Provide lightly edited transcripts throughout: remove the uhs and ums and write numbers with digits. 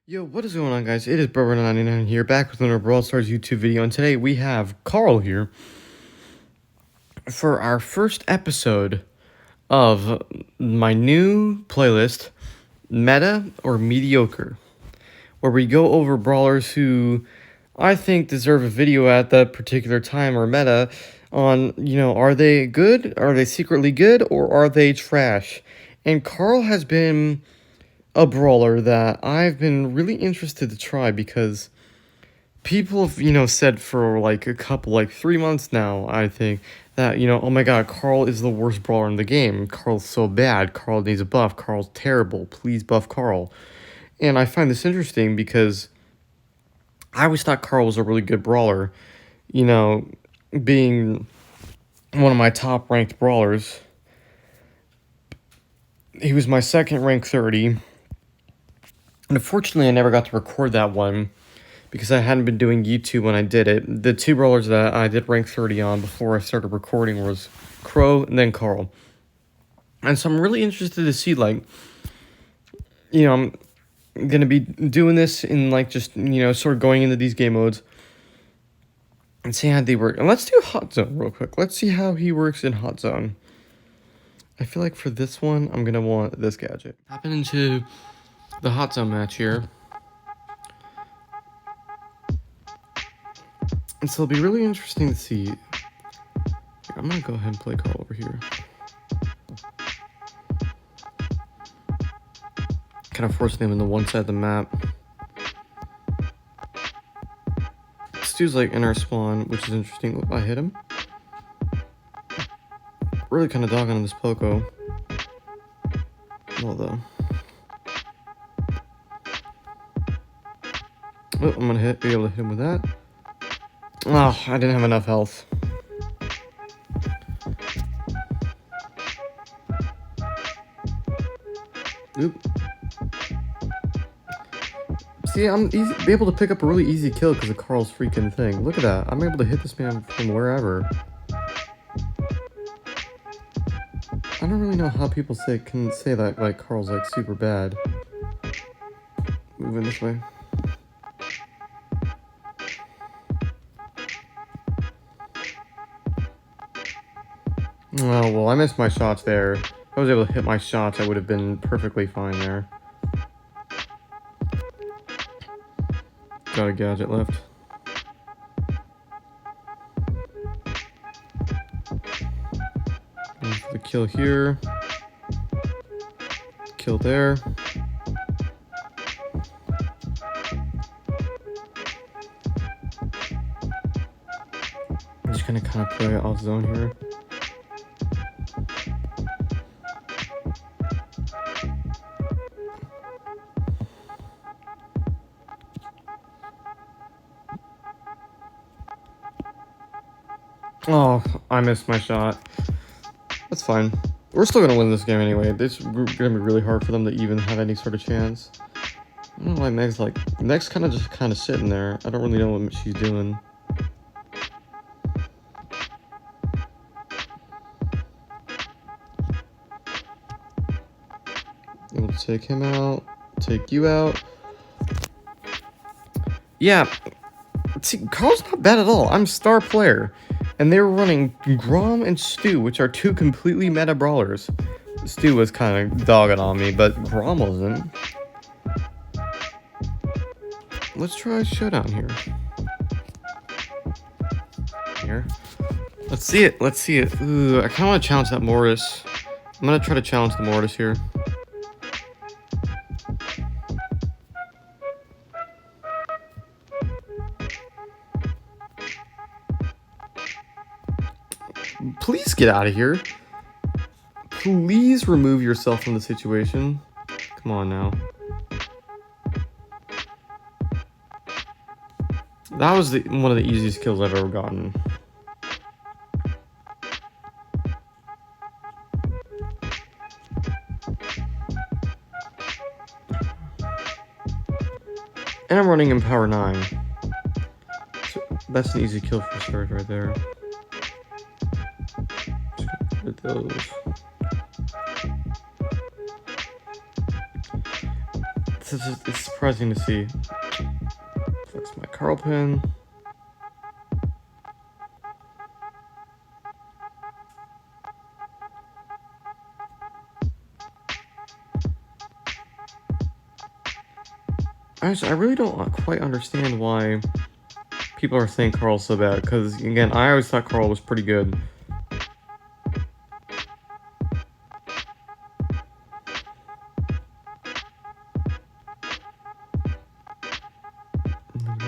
Yo, what is going on, guys? It is Bro99 here, back with another Brawl Stars YouTube video, and today we have Carl here for our first episode of my new playlist, Meta or Mediocre, where we go over brawlers who I think deserve a video at that particular time or meta on, are they good, are they secretly good, or are they trash? And Carl has been a brawler that I've been really interested to try because people have, said for like a couple, like 3 months now, I think, that, oh my god, Carl is the worst brawler in the game. Carl's so bad. Carl needs a buff. Carl's terrible. Please buff Carl. And I find this interesting because I always thought Carl was a really good brawler, being one of my top ranked brawlers. He was my second rank 30. And unfortunately, I never got to record that one because I hadn't been doing YouTube when I did it. The two brawlers that I did rank 30 on before I started recording was Crow and then Carl. And so I'm really interested to see, like, I'm going to be doing this in, like, just, sort of going into these game modes and see how they work. And let's do Hot Zone real quick. Let's see how he works in Hot Zone. I feel like for this one, I'm going to want this gadget. Hopping into the Hot Zone match here. And so it'll be really interesting to see. Here, I'm going to go ahead and play Carl over here. Kind of forcing him in the one side of the map. This dude's like in our spawn, which is interesting. I hit him. Really kind of dogging on this Poco. Well, though. Oh, I'm gonna be able to hit him with that. Oh, I didn't have enough health. Oop. See, I'm be able to pick up a really easy kill because of Carl's freaking thing. Look at that. I'm able to hit this man from wherever. I don't really know how people can say that, like, Carl's, like, super bad. Moving this way. Oh, well, I missed my shots there. If I was able to hit my shots, I would have been perfectly fine there. Got a gadget left. And for the kill here. Kill there. I'm just gonna kind of play off zone here. Oh, I missed my shot. That's fine. We're still gonna win this game anyway. It's gonna be really hard for them to even have any sort of chance. I don't know why Meg's kind of sitting there. I don't really know what she's doing. Able to take him out, take you out. Yeah, see, Carl's not bad at all. I'm star player. And they were running Grom and Stu, which are two completely meta brawlers. Stu was kind of dogging on me, but Grom wasn't. Let's try a showdown here. Let's see it. Let's see it. Ooh, I kind of want to challenge that Mortis. I'm going to try to challenge the Mortis here. Please get out of here. Please remove yourself from the situation. Come on now. That was one of the easiest kills I've ever gotten. And I'm running in power 9. So that's an easy kill for Surge right there. Those. it's surprising to see. Flex my Carl pin. Actually, I really don't quite understand why people are saying Carl's so bad. Because, again, I always thought Carl was pretty good.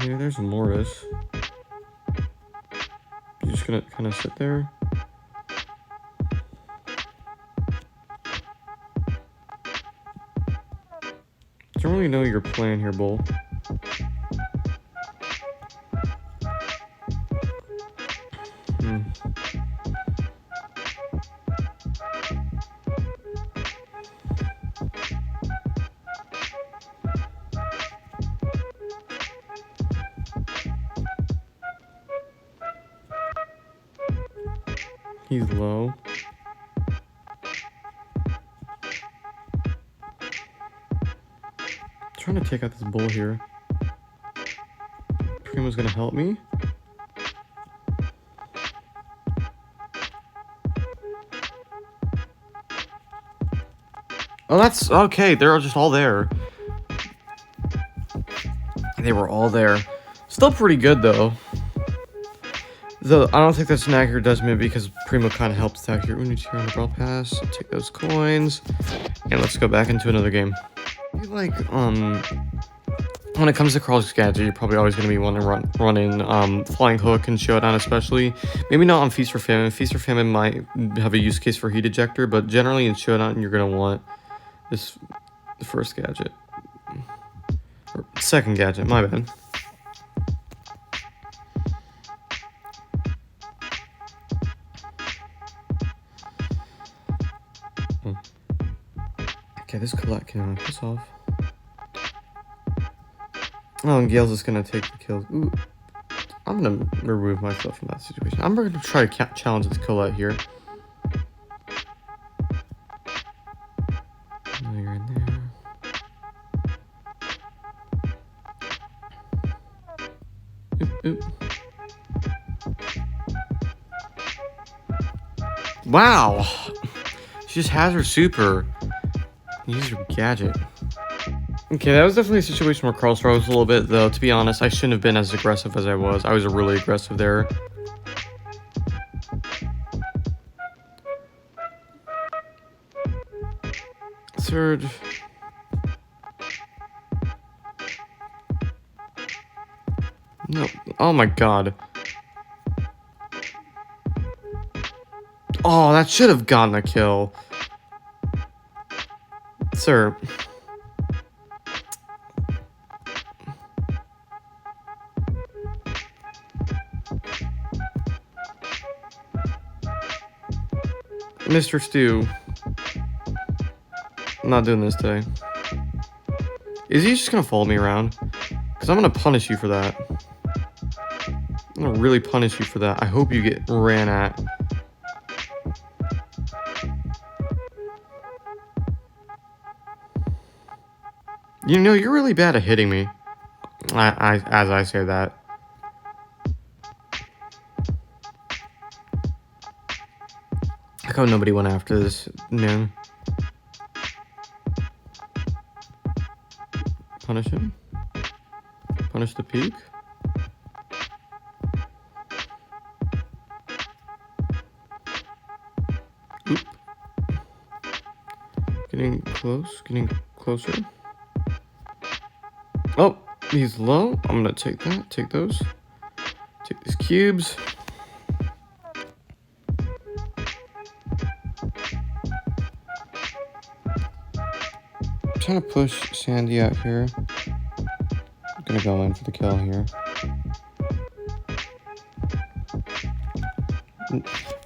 Yeah, there's Morris. You're just gonna kind of sit there. Don't really know your plan here, Bull. He's low. Trying to take out this bull here. Primo's gonna help me. Oh, that's okay. They're just all there. They were all there. Still pretty good though. Though I don't think that's an accurate judgment because Primo kind of helps out here. We need to on the brawl pass. Take those coins, and let's go back into another game. I feel like when it comes to Carl's gadget, you're probably always going to be wanting to run in Flying Hook and Showdown especially. Maybe not on Feast for Famine. Feast for Famine might have a use case for Heat Ejector, but generally in Showdown, you're going to want this first gadget. Or second gadget, my bad. Okay, this Colette can knock this off. Oh, and Gale's just gonna take the kills. Ooh. I'm gonna remove myself from that situation. I'm gonna try to challenge this Colette here. Oh, you're in there. Oop, oop. Wow! She just has her super. Use her gadget. Okay, that was definitely a situation where Carl struggles a little bit, though. To be honest, I shouldn't have been as aggressive as I was. I was really aggressive there. Third. No. Oh my god. Oh, that should have gotten a kill. Sir. Mr. Stew. I'm not doing this today. Is he just gonna follow me around? Because I'm gonna punish you for that. I'm gonna really punish you for that. I hope you get ran at. You know, you're really bad at hitting me. As I say that. Like how nobody went after this, man. Punish him. Punish the peak. Oop. Getting close, getting closer. Oh, he's low. I'm gonna take that, take those. Take these cubes. I'm trying to push Sandy out here. I'm gonna go in for the kill here.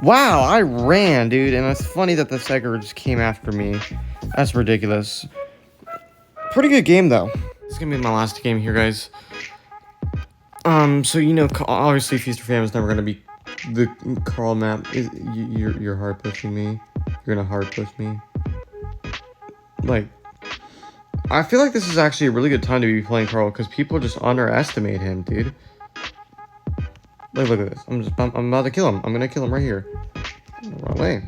Wow, I ran, dude, and it's funny that the Segger just came after me. That's ridiculous. Pretty good game, though. This is gonna be my last game here, guys. So you know, obviously, Feast or Famine is never gonna be the Carl map. You're hard pushing me. You're gonna hard push me. Like, I feel like this is actually a really good time to be playing Carl because people just underestimate him, dude. Look at this. I'm about to kill him. I'm gonna kill him right here. Run away.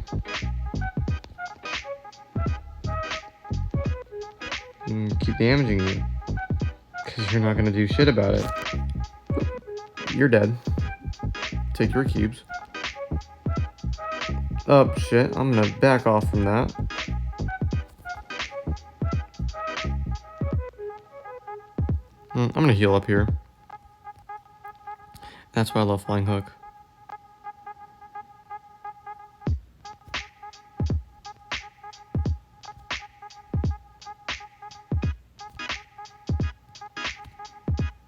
Keep damaging you. Because you're not gonna do shit about it. You're dead. Take your cubes. Oh, shit. I'm gonna back off from that. I'm gonna heal up here. That's why I love Flying Hook.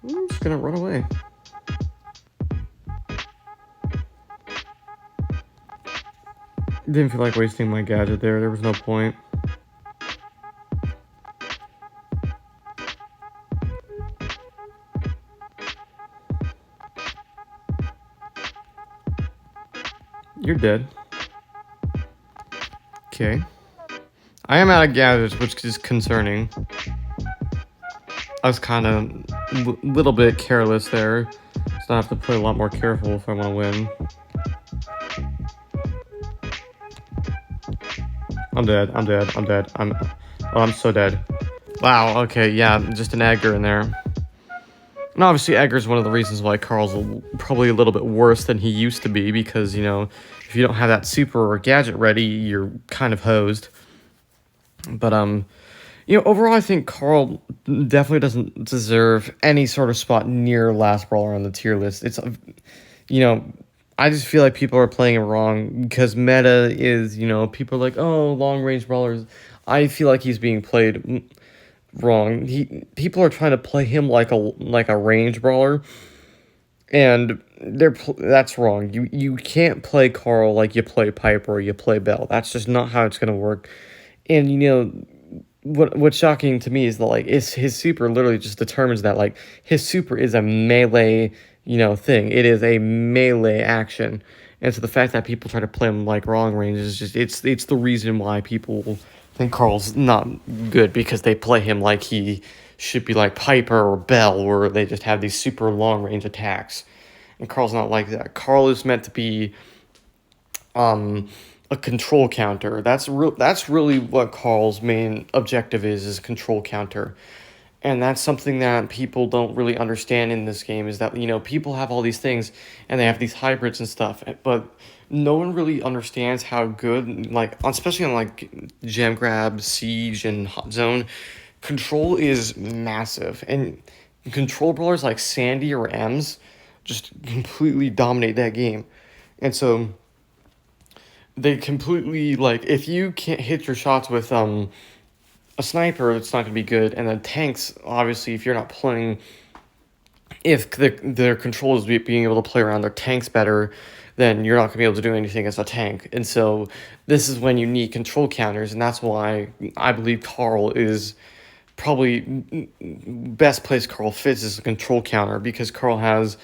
I'm just gonna run away. Didn't feel like wasting my gadget there. There was no point. You're dead. Okay. I am out of gadgets, which is concerning. I was kind of a little bit careless there, so I have to play a lot more careful if I want to win. I'm dead. I'm so dead. Wow, okay, yeah, just an Edgar in there. And obviously Edgar's one of the reasons why Carl's probably a little bit worse than he used to be, because, you know, if you don't have that super or gadget ready, you're kind of hosed. But, you know, overall, I think Carl definitely doesn't deserve any sort of spot near last brawler on the tier list. It's, you know, I just feel like people are playing it wrong because meta is, you know, people are like, oh, long range brawlers. I feel like he's being played wrong. People are trying to play him like a range brawler, and that's wrong. You can't play Carl like you play Piper or you play Bell. That's just not how it's gonna work. And you know what's shocking to me is that like his super literally just determines that like his super is a melee, you know, thing. It is a melee action. And so the fact that people try to play him like long range is just it's the reason why people think Carl's not good, because they play him like he should be like Piper or Bell, where they just have these super long range attacks. And Carl's not like that. Carl is meant to be a control counter. That's really what Carl's main objective is control counter. And that's something that people don't really understand in this game, is that, you know, people have all these things and they have these hybrids and stuff, but no one really understands how good, like, especially on like Gem Grab, Siege, and Hot Zone, control is massive. And control brawlers like Sandy or Ems just completely dominate that game. And so they completely, like, if you can't hit your shots with a sniper, it's not going to be good. And then tanks, obviously, if you're not playing, if their control is being able to play around their tanks better, then you're not going to be able to do anything as a tank. And so this is when you need control counters, and that's why I believe Carl is probably best place Carl fits is a control counter, because Carl has,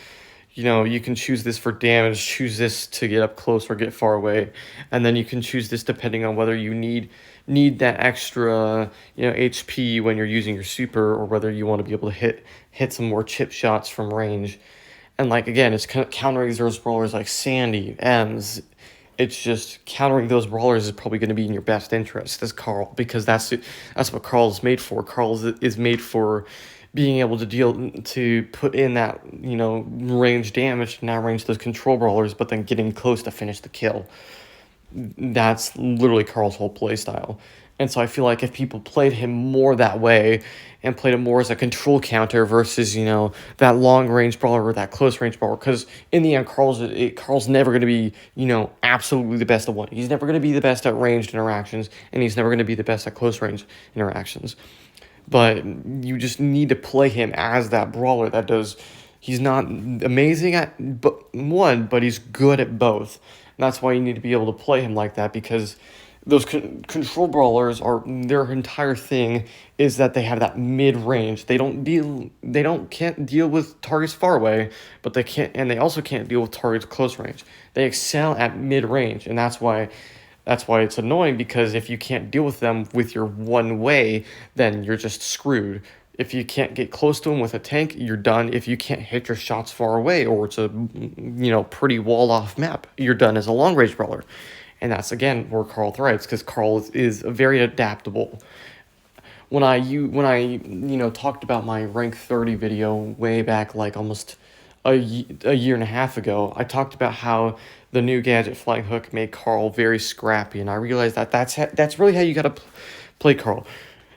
you know, you can choose this for damage, choose this to get up close or get far away, and then you can choose this depending on whether you need that extra, you know, HP when you're using your super, or whether you want to be able to hit some more chip shots from range. And like, again, it's countering those brawlers like Sandy, Ems. It's just countering those brawlers is probably going to be in your best interest as Carl, because that's what Carl's made for. Carl is made for being able to put in that, you know, range damage to now range those control brawlers, but then getting close to finish the kill. That's literally Carl's whole play style. And so I feel like if people played him more that way and played him more as a control counter versus, you know, that long range brawler or that close range brawler, because in the end, Carl's never going to be, you know, absolutely the best at one. He's never going to be the best at ranged interactions, and he's never going to be the best at close range interactions. But you just need to play him as that brawler that does. He's not amazing at but he's good at both. And that's why you need to be able to play him like that, because those control brawlers their entire thing is that they have that mid range. They can't deal with targets far away, but they also can't deal with targets close range. They excel at mid range, and that's why That's why it's annoying, because if you can't deal with them with your one way, then you're just screwed. If you can't get close to them with a tank, you're done. If you can't hit your shots far away, or it's a pretty wall off map, you're done as a long range brawler. And that's again where Carl thrives, because Carl is very adaptable. When I talked about my rank 30 video way back, like almost a year and a half ago, I talked about how the new gadget Flying Hook made Carl very scrappy, and I realized that that's really how you gotta play Carl.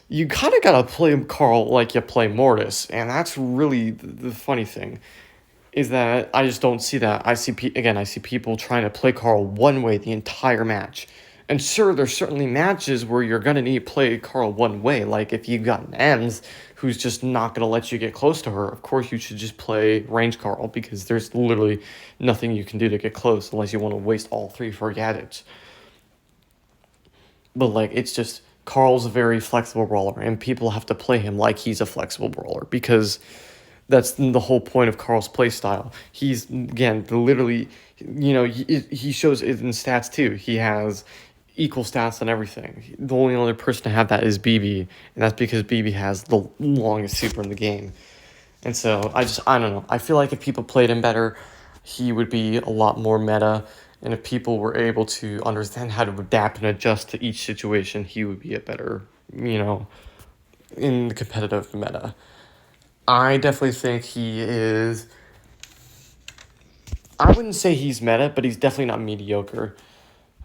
You kind of gotta play Carl like you play Mortis, and that's really the funny thing, is that I just don't see that. I see people trying to play Carl one way the entire match. And sure, there's certainly matches where you're gonna need to play Carl one way. Like if you've got an Ems who's just not gonna let you get close to her, of course you should just play range Carl, because there's literally nothing you can do to get close unless you want to waste all three for gadgets. But like, it's just Carl's a very flexible brawler, and people have to play him like he's a flexible brawler, because that's the whole point of Carl's playstyle. He's, again, literally, he shows it in stats too. He has equal stats on everything. The only other person to have that is BB, and that's because BB has the longest super in the game. And so I don't know. I feel like if people played him better, he would be a lot more meta. And if people were able to understand how to adapt and adjust to each situation, he would be a better, in the competitive meta. I definitely think he is. I wouldn't say he's meta, but he's definitely not mediocre.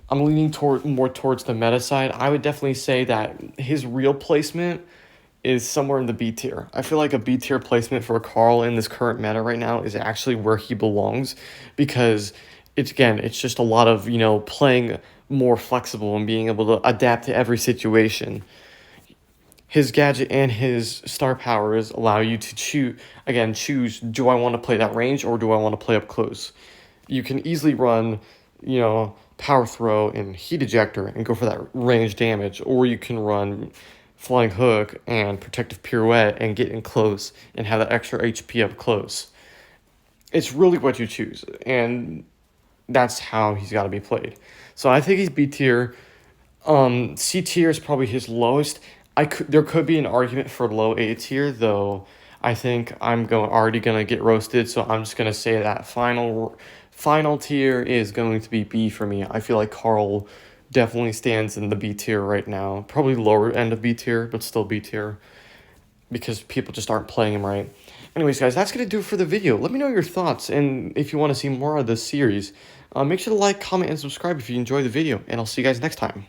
I'm leaning more towards the meta side. I would definitely say that his real placement is somewhere in the B tier. I feel like a B tier placement for Carl in this current meta right now is actually where he belongs, because it's just a lot of, playing more flexible and being able to adapt to every situation. His gadget and his star powers allow you to choose, do I want to play that range or do I want to play up close? You can easily run, power throw and heat ejector and go for that range damage, or you can run flying hook and protective pirouette and get in close and have that extra HP up close. It's really what you choose, and that's how he's got to be played. So I think he's B tier. C tier is probably his lowest. There could be an argument for low A tier, though. I think I'm already gonna get roasted, so I'm just gonna say that final tier is going to be B for me. I feel like Carl definitely stands in the B tier right now, probably lower end of B tier, but still B tier, because people just aren't playing him right. Anyways, guys, that's gonna do it for the video. Let me know your thoughts, and if you want to see more of this series, make sure to like, comment, and subscribe if you enjoyed the video, and I'll see you guys next time.